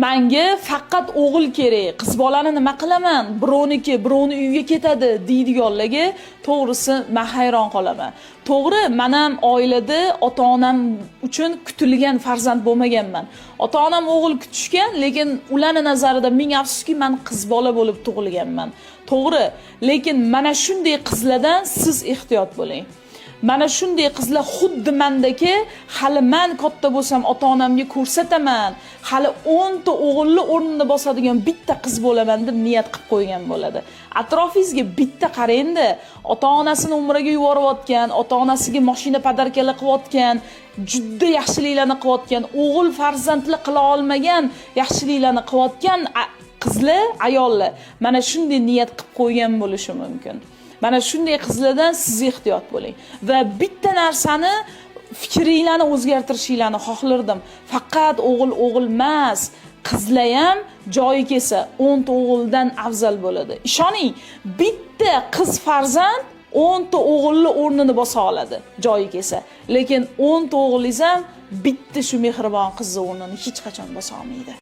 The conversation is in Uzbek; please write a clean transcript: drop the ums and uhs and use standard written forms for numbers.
Menga faqat o'g'il kerak, qiz bolani nima qilaman, birovniki, birovni uyiga ketadi deydiganlarga to'g'risi men hayron qolaman. To'g'ri, men ham oilada ota-onam uchun kutilgan farzand bo'lmaganman. Ota-onam o'g'il kutishgan, lekin ularning nazarida ming afsuski men qiz bola bo'lib tug'ilganman. To'g'ri, lekin mana shunday qizlardan siz ehtiyot bo'ling. Mana shunday qizlar xuddi mendagi hali men katta bo'lsam ota-onamga ko'rsataman, hali 10 ta o'g'ilni o'rnini bosadigan bitta qiz bo'laman deb niyat qilib qo'ygan bo'ladi. Atrofingizga bitta qarang-da, ota-onasini umraga yuborayotgan, ota-onasiga mashina padarkalar qilayotgan, juda yaxshiliklarni qilayotgan, o'g'il farzandli qila olmagan yaxshiliklarni qilayotgan qizlar, ayollar mana shunday niyat qilib qo'ygan bo'lishi mumkin. Mana shunday qizlardan siz ehtiyot bo'ling. Va bitta narsani fikringlarni o'zgartirishinglarni xohlardim. Faqat o'g'il emas, qizlar ham joyi kelsa 10 ta o'g'ildan afzal bo'ladi. Ishoning, bitta qiz farzand 10 ta o'g'ilni o'rnini bosa oladi joyi kelsa. Lekin 10 ta o'g'lingiz ham bitta shu mehribon qizning o'rnini hech qachon bosa olmaydi.